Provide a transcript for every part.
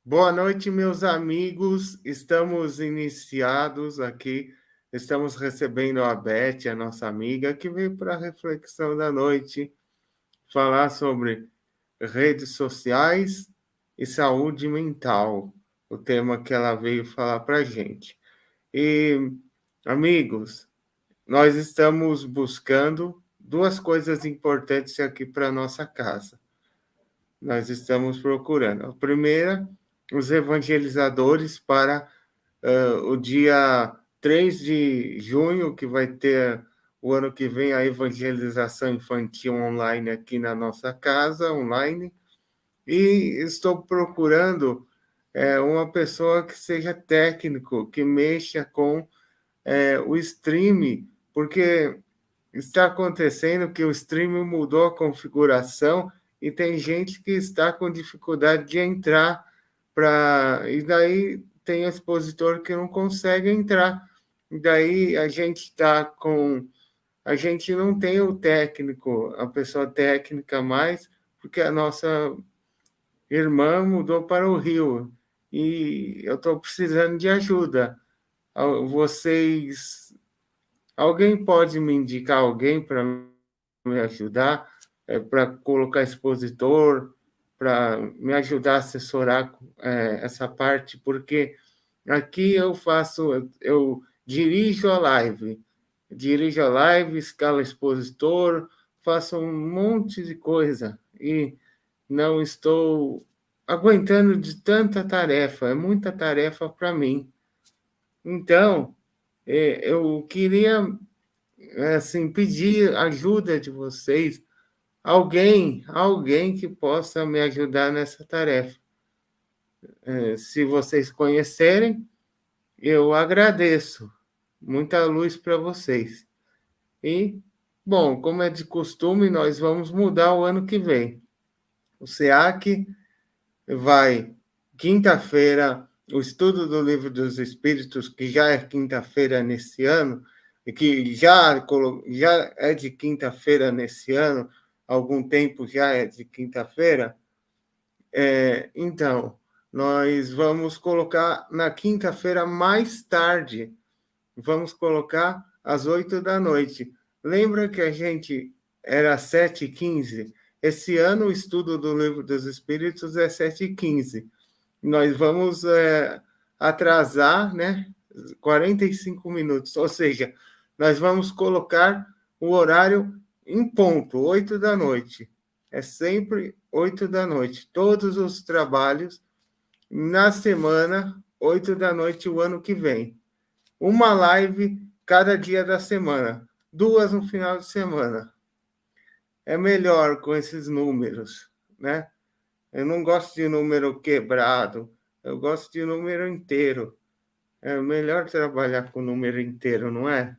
Boa noite, meus amigos. Estamos iniciados aqui. Estamos recebendo a Beth, a nossa amiga, que veio para a reflexão da noite, falar sobre redes sociais e saúde mental, o tema que ela veio falar para a gente. E, amigos, nós estamos buscando duas coisas importantes aqui para nossa casa. Nós estamos procurando. A primeira, os evangelizadores para o dia 3 de junho, que vai ter o ano que vem a evangelização infantil online aqui na nossa casa, online. E estou procurando uma pessoa que seja técnico, que mexa com o stream, porque está acontecendo que o stream mudou a configuração e tem gente que está com dificuldade de entrar para. E daí tem expositor que não consegue entrar. E daí a gente está com. A gente não tem o técnico, a pessoa técnica mais, porque a nossa irmã mudou para o Rio. E eu estou precisando de ajuda. Vocês. Alguém pode me indicar alguém para me ajudar, para colocar expositor, para me ajudar a assessorar essa parte, porque aqui eu dirijo a live, escalo expositor, faço um monte de coisa e não estou aguentando de tanta tarefa, é muita tarefa para mim. Então, eu queria assim pedir ajuda de vocês, alguém que possa me ajudar nessa tarefa. Se vocês conhecerem, eu agradeço. Muita luz para vocês. E, bom, como é de costume, nós vamos mudar o ano que vem. O SEAC vai, quinta-feira, o estudo do Livro dos Espíritos, que já é quinta-feira nesse ano, e que já é de quinta-feira nesse ano, há algum tempo já é de quinta-feira. Então, nós vamos colocar na quinta-feira mais tarde, vamos colocar às 8 da noite. Lembra que a gente era 7h15? Esse ano o estudo do Livro dos Espíritos é 7h15. Nós vamos atrasar, né, 45 minutos, ou seja, nós vamos colocar o horário em ponto, 8 da noite. É sempre 8 da noite. Todos os trabalhos na semana, 8 da noite, o ano que vem. Uma live cada dia da semana, 2 no final de semana. É melhor com esses números, né? Eu não gosto de número quebrado, eu gosto de número inteiro. É melhor trabalhar com número inteiro, não é?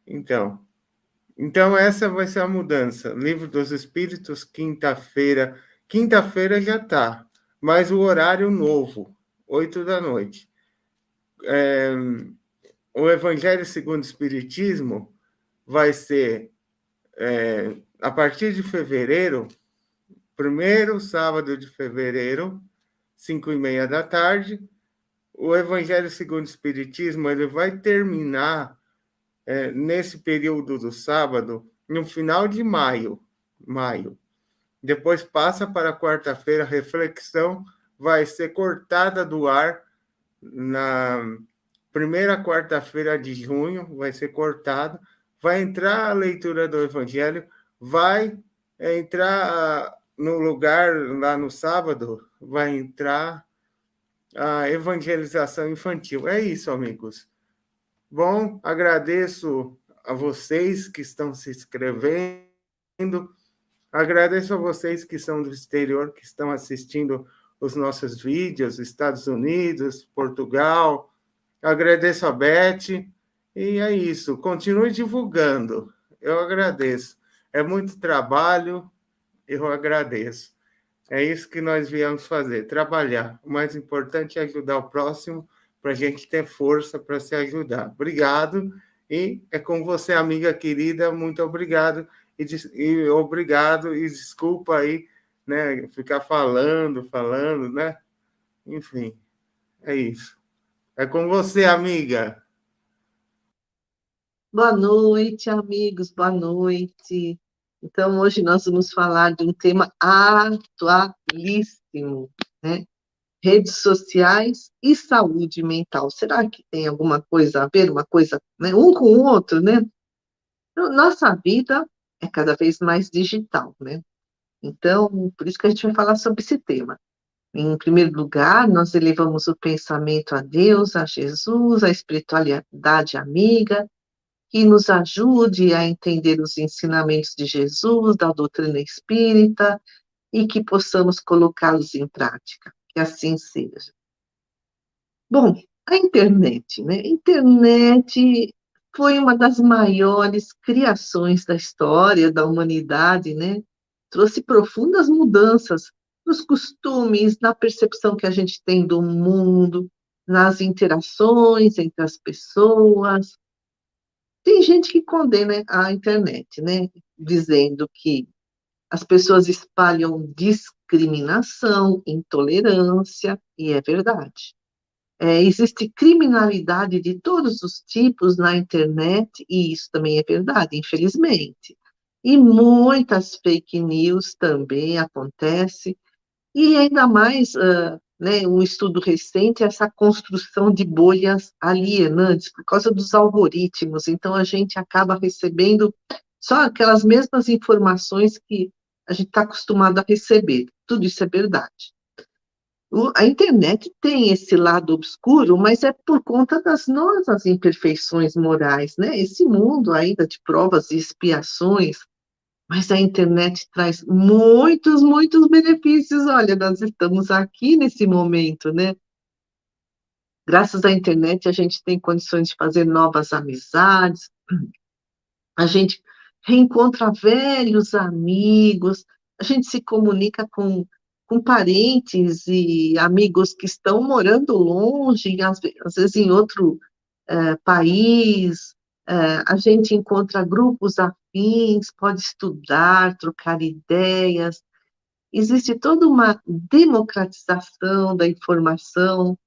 Então essa vai ser a mudança. Livro dos Espíritos, quinta-feira. Quinta-feira já está, mas o horário novo, 8 da noite. O Evangelho segundo o Espiritismo vai ser a partir de fevereiro, primeiro sábado de fevereiro, 5h30 da tarde. O Evangelho segundo o Espiritismo ele vai terminar nesse período do sábado, no final de maio. Depois passa para quarta-feira, a reflexão vai ser cortada do ar na primeira quarta-feira de junho, vai ser cortada, vai entrar a leitura do Evangelho, vai entrar no lugar lá no sábado, vai entrar a evangelização infantil. É isso, amigos. Bom, agradeço a vocês que estão se inscrevendo, agradeço a vocês que são do exterior, que estão assistindo os nossos vídeos, Estados Unidos, Portugal, agradeço a Beth, e é isso, continue divulgando, eu agradeço. É muito trabalho, eu agradeço. É isso que nós viemos fazer, trabalhar. O mais importante é ajudar o próximo, para a gente ter força para se ajudar. Obrigado, e é com você, amiga querida, muito obrigado, e obrigado, e desculpa aí, né, ficar falando, né? Enfim, é isso. É com você, amiga. Boa noite, amigos, boa noite. Então, hoje nós vamos falar de um tema atualíssimo, né? Redes sociais e saúde mental. Será que tem alguma coisa a ver, uma coisa, né, um com o outro, né? Então, nossa vida é cada vez mais digital, né? Então, por isso que a gente vai falar sobre esse tema. Em primeiro lugar, nós elevamos o pensamento a Deus, a Jesus, a espiritualidade amiga, que nos ajude a entender os ensinamentos de Jesus, da doutrina espírita, e que possamos colocá-los em prática. Que assim seja. Bom, a internet, né? A internet foi uma das maiores criações da história da humanidade, né? Trouxe profundas mudanças nos costumes, na percepção que a gente tem do mundo, nas interações entre as pessoas. Tem gente que condena a internet, né? Dizendo que as pessoas espalham discriminação, intolerância, e é verdade. Existe criminalidade de todos os tipos na internet, e isso também é verdade, infelizmente. E muitas fake news também acontecem, e ainda mais, né, um estudo recente, essa construção de bolhas alienantes por causa dos algoritmos. Então, a gente acaba recebendo só aquelas mesmas informações que a gente está acostumado a receber. Tudo isso é verdade. A internet tem esse lado obscuro, mas é por conta das nossas imperfeições morais, né? Esse mundo ainda de provas e expiações, mas a internet traz muitos, muitos benefícios. Olha, nós estamos aqui nesse momento, né? Graças à internet, a gente tem condições de fazer novas amizades, a gente reencontra velhos amigos, a gente se comunica com parentes e amigos que estão morando longe, às vezes em outro país, a gente encontra grupos afins, pode estudar, trocar ideias. Existe toda uma democratização da informação.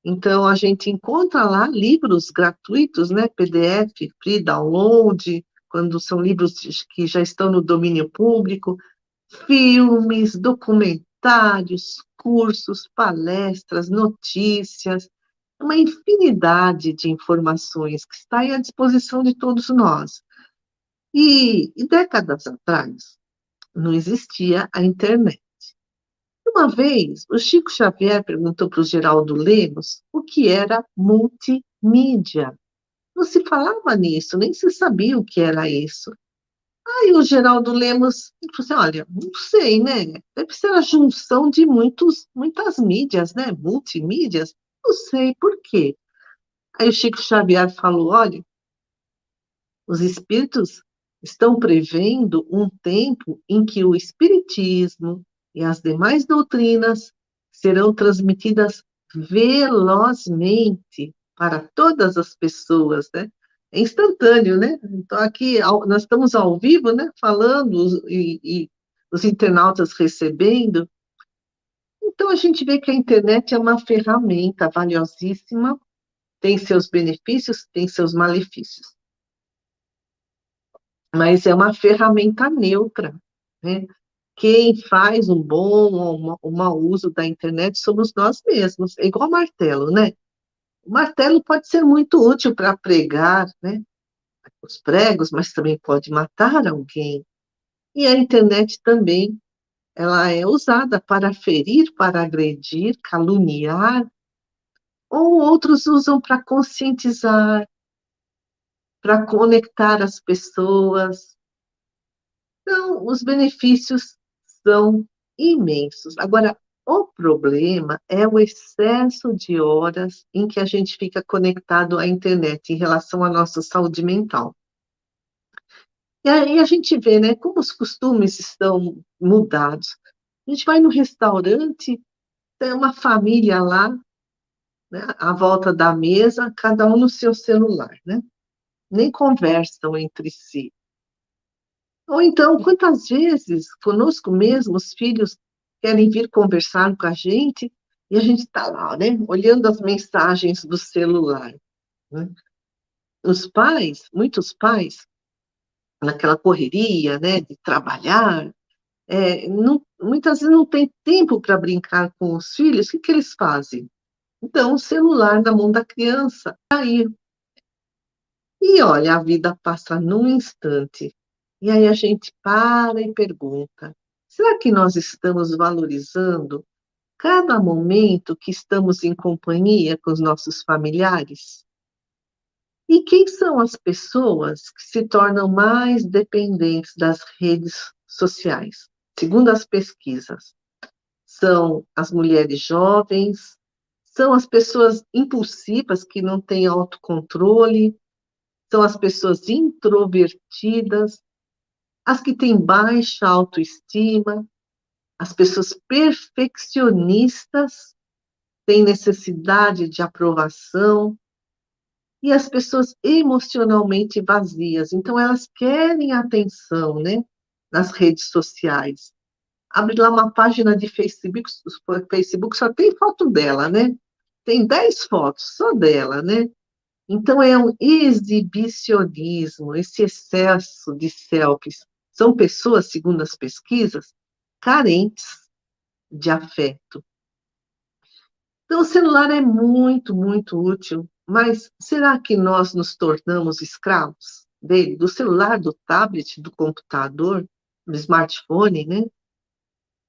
Então, a gente encontra lá livros gratuitos, né, PDF, free download, quando são livros que já estão no domínio público, filmes, documentários, cursos, palestras, notícias, uma infinidade de informações que está aí à disposição de todos nós. E décadas atrás, não existia a internet. Uma vez, o Chico Xavier perguntou para o Geraldo Lemos o que era multimídia. Não se falava nisso, nem se sabia o que era isso. Aí o Geraldo Lemos falou assim, olha, não sei, né? Deve ser a junção de muitas mídias, né? Multimídias. Não sei por quê. Aí o Chico Xavier falou, olha, os espíritos estão prevendo um tempo em que o espiritismo e as demais doutrinas serão transmitidas velozmente para todas as pessoas, né? É instantâneo, né? Então, aqui nós estamos ao vivo, né? Falando e os internautas recebendo. Então, a gente vê que a internet é uma ferramenta valiosíssima, tem seus benefícios, tem seus malefícios, mas é uma ferramenta neutra, né? Quem faz um bom ou um mau uso da internet somos nós mesmos, é igual martelo, né? O martelo pode ser muito útil para pregar, né, os pregos, mas também pode matar alguém. E a internet também, ela é usada para ferir, para agredir, caluniar, ou outros usam para conscientizar, para conectar as pessoas. Então, os benefícios são imensos. Agora, o problema é o excesso de horas em que a gente fica conectado à internet em relação à nossa saúde mental. E aí a gente vê, né, como os costumes estão mudados. A gente vai no restaurante, tem uma família lá, né, à volta da mesa, cada um no seu celular, né? Nem conversam entre si. Ou então, quantas vezes conosco mesmo os filhos querem vir conversar com a gente E a gente está lá, né, olhando as mensagens do celular, né? Os pais, muitos pais, naquela correria, né, de trabalhar, muitas vezes não tem tempo para brincar com os filhos, o que que eles fazem? Dão o celular na mão da criança, aí. E olha, a vida passa num instante. E aí a gente para e pergunta: será que nós estamos valorizando cada momento que estamos em companhia com os nossos familiares? E quem são as pessoas que se tornam mais dependentes das redes sociais? Segundo as pesquisas, são as mulheres jovens, são as pessoas impulsivas que não têm autocontrole, são as pessoas introvertidas, as que têm baixa autoestima, as pessoas perfeccionistas, têm necessidade de aprovação, e as pessoas emocionalmente vazias. Então, elas querem atenção, né, nas redes sociais. Abre lá uma página de Facebook, o Facebook só tem foto dela, né? Tem 10 fotos só dela, né? Então, é um exibicionismo, esse excesso de selfies. São pessoas, segundo as pesquisas, carentes de afeto. Então, o celular é muito, muito útil, mas será que nós nos tornamos escravos dele, do celular, do tablet, do computador, do smartphone, né?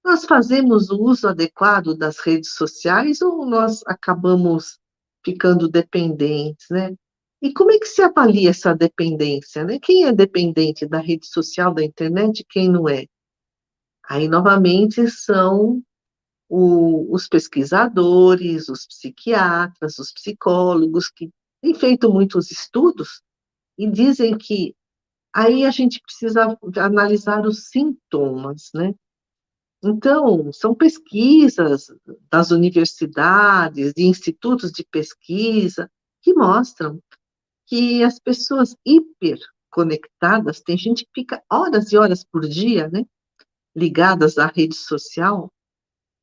Nós fazemos o uso adequado das redes sociais ou nós acabamos ficando dependentes, né? E como é que se avalia essa dependência, né? Quem é dependente da rede social, da internet, e quem não é? Aí, novamente, são os pesquisadores, os psiquiatras, os psicólogos, que têm feito muitos estudos e dizem que aí a gente precisa analisar os sintomas, né? Então, são pesquisas das universidades, de institutos de pesquisa, que mostram que as pessoas hiperconectadas, tem gente que fica horas e horas por dia, né, ligadas à rede social,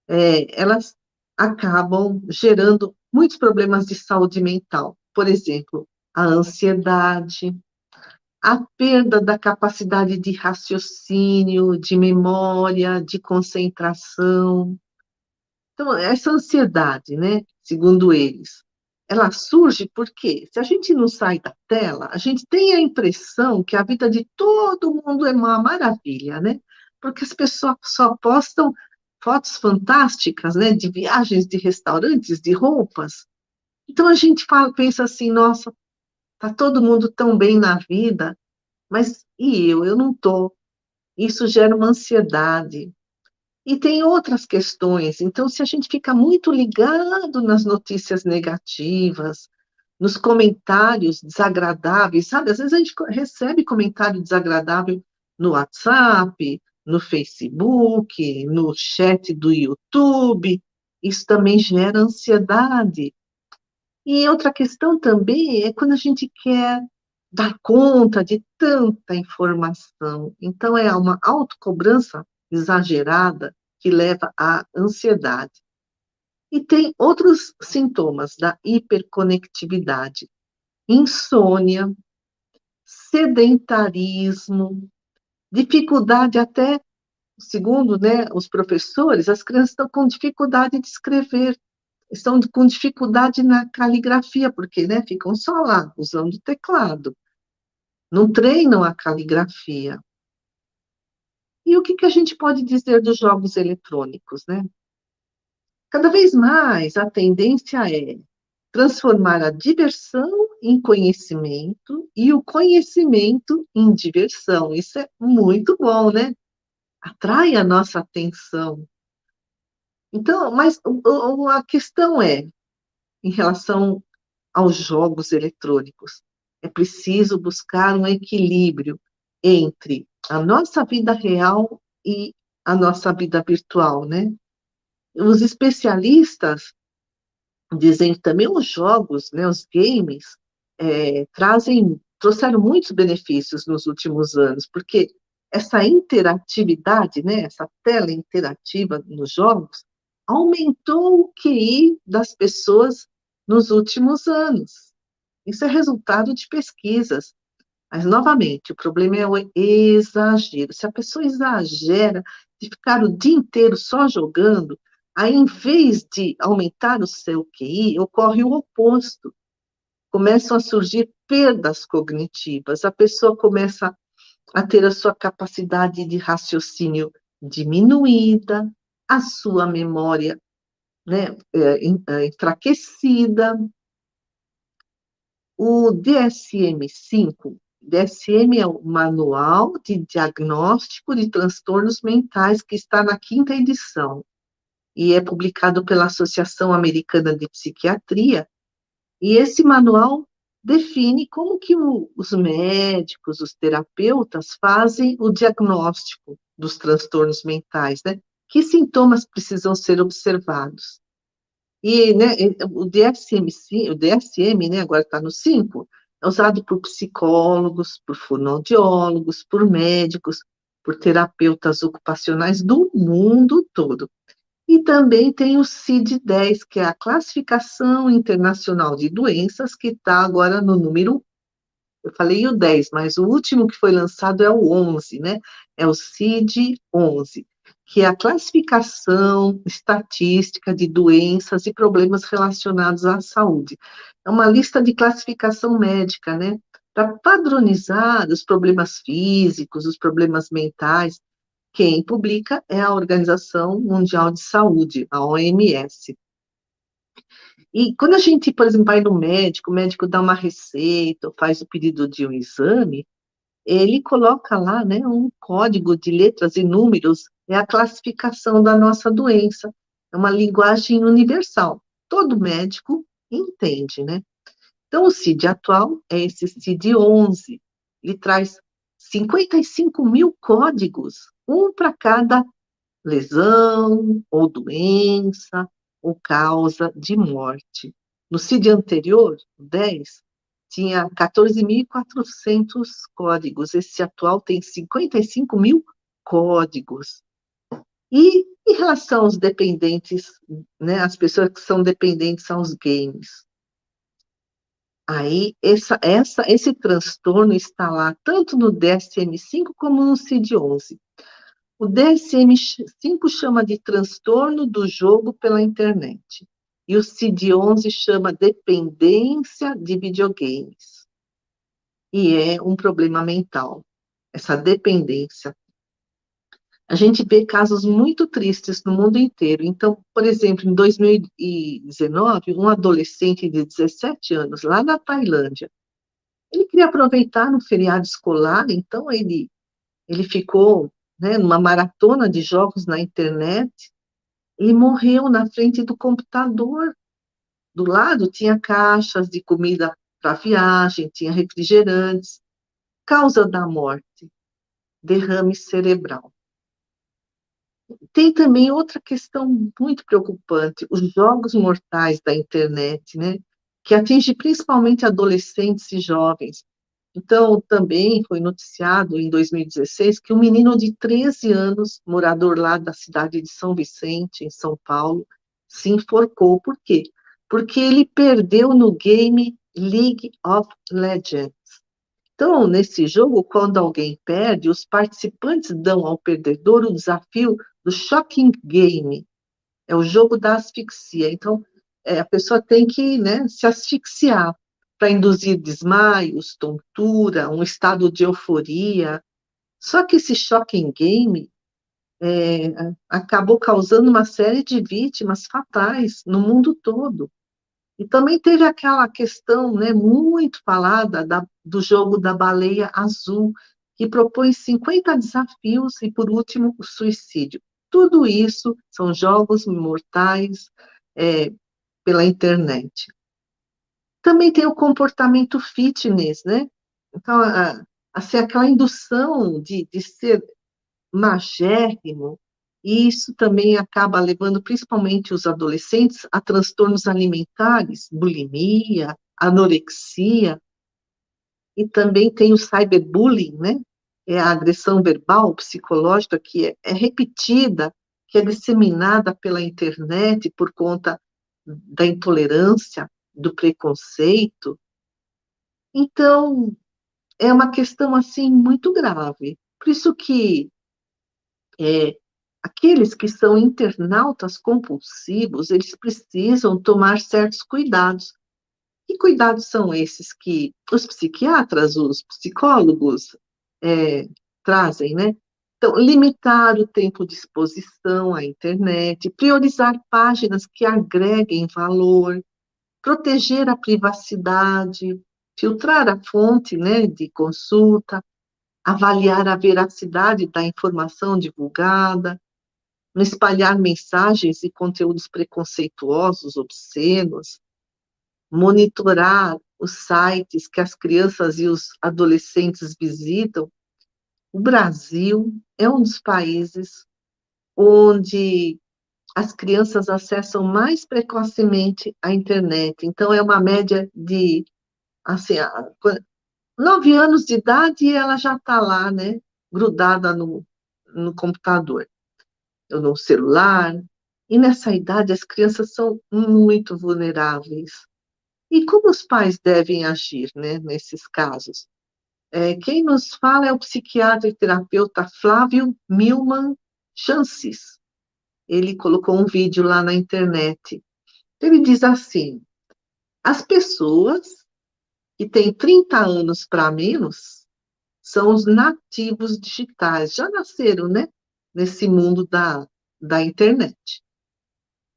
elas acabam gerando muitos problemas de saúde mental. Por exemplo, a ansiedade, a perda da capacidade de raciocínio, de memória, de concentração. Então, essa ansiedade, né, segundo eles, ela surge porque, se a gente não sai da tela, a gente tem a impressão que a vida de todo mundo é uma maravilha, né? Porque as pessoas só postam fotos fantásticas, né, de viagens, de restaurantes, de roupas. Então a gente pensa assim, nossa, tá todo mundo tão bem na vida, mas e eu? Eu não tô. Isso gera uma ansiedade. E tem outras questões. Então, se a gente fica muito ligado nas notícias negativas, nos comentários desagradáveis, sabe? Às vezes a gente recebe comentário desagradável no WhatsApp, no Facebook, no chat do YouTube. Isso também gera ansiedade. E outra questão também é quando a gente quer dar conta de tanta informação. Então, é uma autocobrança exagerada que leva à ansiedade. E tem outros sintomas da hiperconectividade: insônia, sedentarismo, dificuldade até, segundo, né, os professores, as crianças estão com dificuldade de escrever, estão com dificuldade na caligrafia, porque, né, ficam só lá, usando o teclado, não treinam a caligrafia. E o que que a gente pode dizer dos jogos eletrônicos, né? Cada vez mais a tendência é transformar a diversão em conhecimento e o conhecimento em diversão. Isso é muito bom, né? Atrai a nossa atenção. Então, mas a questão é, em relação aos jogos eletrônicos, é preciso buscar um equilíbrio entre a nossa vida real e a nossa vida virtual, né? Os especialistas dizem que também os jogos, né, os games, trouxeram muitos benefícios nos últimos anos, porque essa interatividade, né, essa tela interativa nos jogos, aumentou o QI das pessoas nos últimos anos. Isso é resultado de pesquisas. Mas, novamente, o problema é o exagero. Se a pessoa exagera de ficar o dia inteiro só jogando, aí, em vez de aumentar o seu QI, ocorre o oposto. Começam a surgir perdas cognitivas, a pessoa começa a ter a sua capacidade de raciocínio diminuída, a sua memória, né, enfraquecida. O DSM-5, DSM é o Manual de Diagnóstico de Transtornos Mentais, que está na 5ª edição, e é publicado pela Associação Americana de Psiquiatria, e esse manual define como que os médicos, os terapeutas fazem o diagnóstico dos transtornos mentais, né? Que sintomas precisam ser observados? E, né, o DSM, né, agora está no 5, é usado por psicólogos, por fonoaudiólogos, por médicos, por terapeutas ocupacionais do mundo todo. E também tem o CID-10, que é a Classificação Internacional de Doenças, que está agora no número, eu falei o 10, mas o último que foi lançado é o 11, né? É o CID-11, que é a classificação estatística de doenças e problemas relacionados à saúde. É uma lista de classificação médica, né? Para padronizar os problemas físicos, os problemas mentais. Quem publica é a Organização Mundial de Saúde, a OMS. E quando a gente, por exemplo, vai no médico, o médico dá uma receita, ou faz o pedido de um exame, ele coloca lá, né, um código de letras e números, é a classificação da nossa doença. É uma linguagem universal. Todo médico entende, né? Então, o CID atual é esse CID-11. Ele traz 55 mil códigos, um para cada lesão, ou doença, ou causa de morte. No CID anterior, o 10, tinha 14.400 códigos. Esse atual tem 55 mil códigos. E em relação aos dependentes, né, as pessoas que são dependentes aos games, aí esse transtorno está lá tanto no DSM-5 como no CID-11. O DSM-5 chama de transtorno do jogo pela internet. E o CID-11 chama dependência de videogames. E é um problema mental, essa dependência. A gente vê casos muito tristes no mundo inteiro. Então, por exemplo, em 2019, um adolescente de 17 anos, lá na Tailândia, ele queria aproveitar no feriado escolar, então ele ficou, né, numa maratona de jogos na internet. Ele morreu na frente do computador. Do lado tinha caixas de comida para viagem, tinha refrigerantes. Causa da morte, derrame cerebral. Tem também outra questão muito preocupante, os jogos mortais da internet, né, que atinge principalmente adolescentes e jovens. Então, também foi noticiado em 2016 que um menino de 13 anos, morador lá da cidade de São Vicente, em São Paulo, se enforcou. Por quê? Porque ele perdeu no game League of Legends. Então, nesse jogo, quando alguém perde, os participantes dão ao perdedor o desafio do Shocking Game, é o jogo da asfixia. Então, a pessoa tem que, né, se asfixiar para induzir desmaios, tontura, um estado de euforia. Só que esse Shocking Game acabou causando uma série de vítimas fatais no mundo todo. E também teve aquela questão, né, muito falada do jogo da baleia azul, que propõe 50 desafios e, por último, o suicídio. Tudo isso são jogos mortais pela internet. Também tem o comportamento fitness, né? Então, assim, aquela indução de ser magérrimo, e isso também acaba levando principalmente os adolescentes a transtornos alimentares, bulimia, anorexia, e também tem o cyberbullying, né? É a agressão verbal, psicológica, que é repetida, que é disseminada pela internet por conta da intolerância, do preconceito. Então, é uma questão assim muito grave. Por isso que é, aqueles que são internautas compulsivos, eles precisam tomar certos cuidados. Que cuidados são esses que os psiquiatras, os psicólogos trazem, né? Então, limitar o tempo de exposição à internet, priorizar páginas que agreguem valor, proteger a privacidade, filtrar a fonte, né, de consulta, avaliar a veracidade da informação divulgada, não espalhar mensagens e conteúdos preconceituosos, obscenos, monitorar os sites que as crianças e os adolescentes visitam. O Brasil é um dos países onde as crianças acessam mais precocemente a internet. Então, é uma média de, assim, 9 anos de idade e ela já está lá, né, grudada no computador, ou no celular. E nessa idade, as crianças são muito vulneráveis. E como os pais devem agir, né, nesses casos? Quem nos fala é o psiquiatra e terapeuta Flávio Milman Chances. Ele colocou um vídeo lá na internet. Ele diz assim: as pessoas que têm 30 anos para menos são os nativos digitais, já nasceram, né, nesse mundo da internet.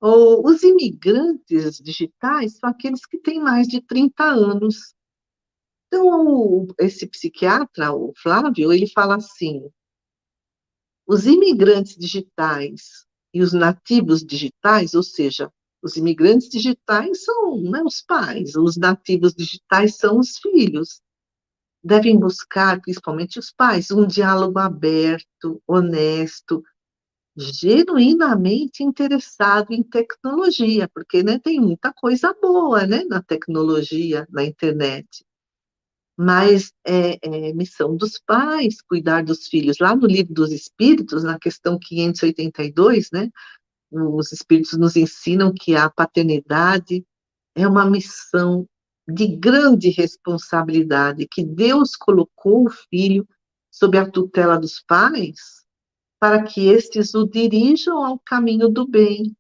Ou os imigrantes digitais são aqueles que têm mais de 30 anos. Então, esse psiquiatra, o Flávio, ele fala assim: os imigrantes digitais e os nativos digitais, ou seja, os imigrantes digitais são, né, os pais, os nativos digitais são os filhos. Devem buscar, principalmente os pais, um diálogo aberto, honesto, genuinamente interessado em tecnologia, porque, né, tem muita coisa boa, né, na tecnologia, na internet. Mas é missão dos pais cuidar dos filhos. Lá no Livro dos Espíritos, na questão 582, né, os Espíritos nos ensinam que a paternidade é uma missão de grande responsabilidade, que Deus colocou o filho sob a tutela dos pais para que estes o dirijam ao caminho do bem.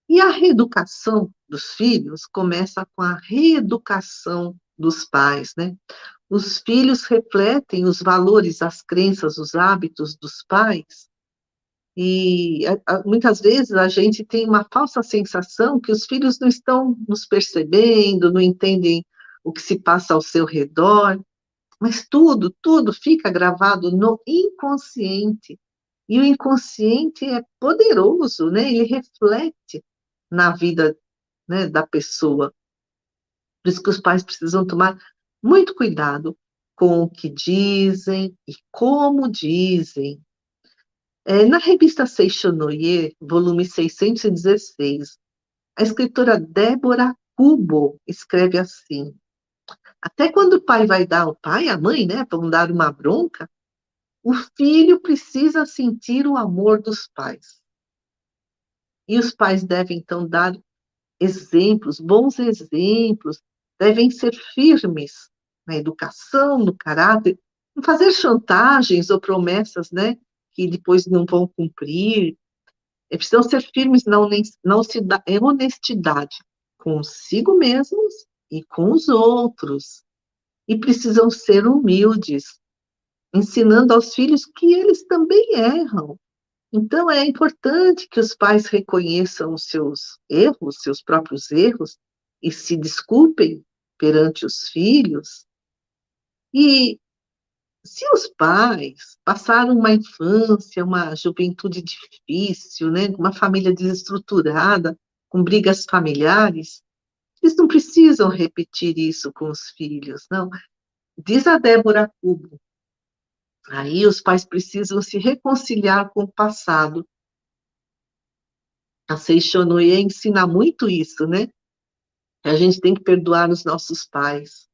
E a reeducação dos filhos começa com a reeducação dos pais, né? Os filhos refletem os valores, as crenças, os hábitos dos pais, e muitas vezes a gente tem uma falsa sensação que os filhos não estão nos percebendo, não entendem o que se passa ao seu redor, mas tudo fica gravado no inconsciente. E o inconsciente é poderoso, né? Ele reflete na vida, né, da pessoa. Por isso que os pais precisam tomar muito cuidado com o que dizem e como dizem. Na revista Seishonoye, volume 616, a escritora Débora Kubo escreve assim: até quando o pai vai dar, o pai e a mãe, né, vão dar uma bronca, o filho precisa sentir o amor dos pais. E os pais devem, então, dar exemplos, bons exemplos, devem ser firmes na educação, no caráter, não fazer chantagens ou promessas, né, que depois não vão cumprir. Precisam ser firmes na honestidade consigo mesmos e com os outros. E precisam ser humildes, ensinando aos filhos que eles também erram. Então, é importante que os pais reconheçam os seus erros, seus próprios erros, e se desculpem perante os filhos. E se os pais passaram uma infância, uma juventude difícil, né, uma família desestruturada, com brigas familiares, eles não precisam repetir isso com os filhos, não. Diz a Débora Kubo, aí os pais precisam se reconciliar com o passado. A Seishonoye ensina muito isso, né? A gente tem que perdoar os nossos pais,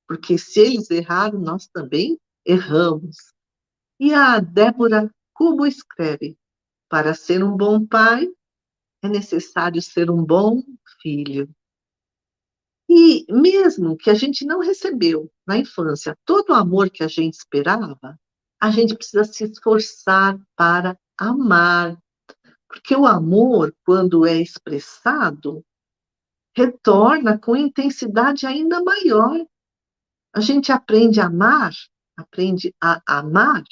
porque se eles erraram, nós também erramos. E a Débora Kubo escreve: para ser um bom pai, é necessário ser um bom filho. E mesmo que a gente não recebeu na infância todo o amor que a gente esperava, a gente precisa se esforçar para amar, porque o amor, quando é expressado, retorna com intensidade ainda maior. A gente aprende a amar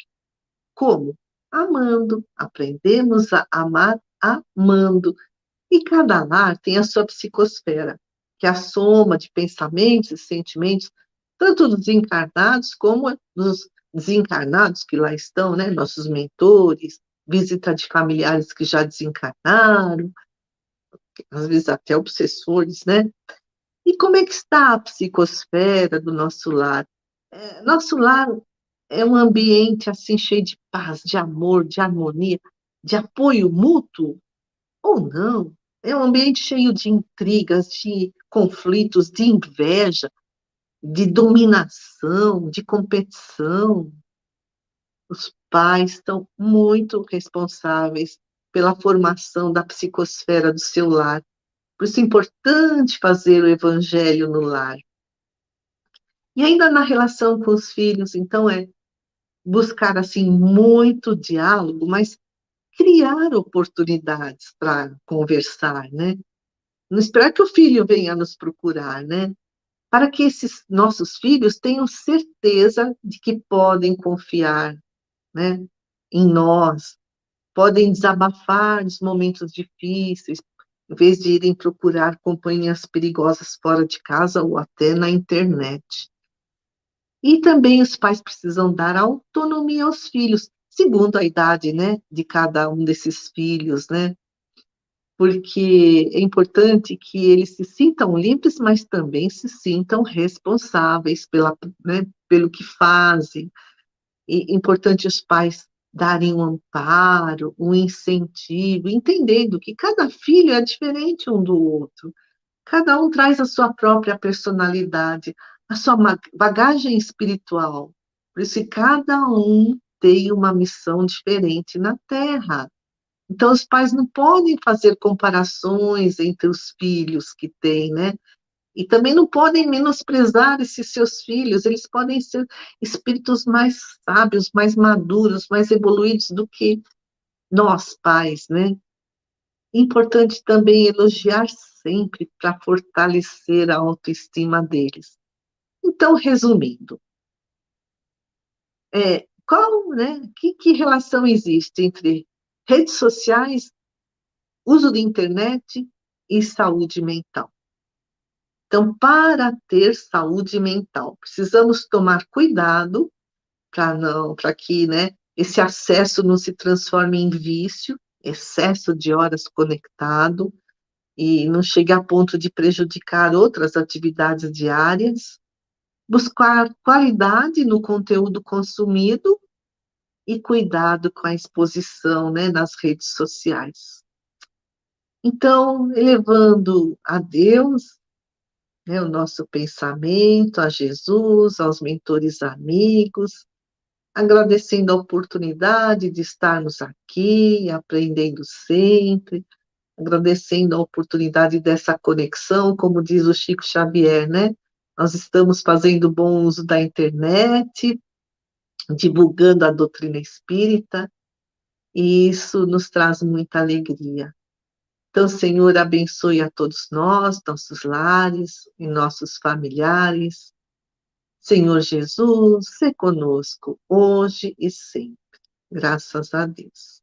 como? Amando. Aprendemos a amar amando. E cada lar tem a sua psicosfera, que é a soma de pensamentos e sentimentos, tanto dos encarnados como dos desencarnados que lá estão, né? Nossos mentores, visita de familiares que já desencarnaram, às vezes até obsessores, né? E como é que está a psicosfera do nosso lar? Nosso lar é um ambiente assim cheio de paz, de amor, de harmonia, de apoio mútuo? Ou não? É um ambiente cheio de intrigas, de conflitos, de inveja, de dominação, de competição. Os pais estão muito responsáveis pela formação da psicosfera do seu lar. Por isso é importante fazer o evangelho no lar. E ainda na relação com os filhos, então, é buscar assim muito diálogo, mas criar oportunidades para conversar, né? Não esperar que o filho venha nos procurar, né? Para que esses nossos filhos tenham certeza de que podem confiar, né, em nós, podem desabafar nos momentos difíceis, em vez de irem procurar companhias perigosas fora de casa ou até na internet. E também os pais precisam dar autonomia aos filhos, segundo a idade, né, de cada um desses filhos, né? Porque é importante que eles se sintam livres, mas também se sintam responsáveis né, pelo que fazem. E é importante os pais darem um amparo, um incentivo, entendendo que cada filho é diferente um do outro. Cada um traz a sua própria personalidade, a sua bagagem espiritual. Por isso que cada um tem uma missão diferente na Terra. Então, os pais não podem fazer comparações entre os filhos que têm, né? E também não podem menosprezar esses seus filhos, eles podem ser espíritos mais sábios, mais maduros, mais evoluídos do que nós, pais, né? Importante também elogiar sempre para fortalecer a autoestima deles. Então, resumindo, né, que relação existe entre redes sociais, uso da internet e saúde mental? Então, para ter saúde mental, precisamos tomar cuidado para que, né, esse acesso não se transforme em vício, excesso de horas conectado, e não chegue a ponto de prejudicar outras atividades diárias, buscar qualidade no conteúdo consumido e cuidado com a exposição, né, nas redes sociais. Então, elevando a Deus, né, o nosso pensamento, a Jesus, aos mentores amigos, agradecendo a oportunidade de estarmos aqui, aprendendo sempre, agradecendo a oportunidade dessa conexão, como diz o Chico Xavier, né? Nós estamos fazendo bom uso da internet, divulgando a doutrina espírita, e isso nos traz muita alegria. Então, Senhor, abençoe a todos nós, nossos lares e nossos familiares. Senhor Jesus, se conosco, hoje e sempre. Graças a Deus.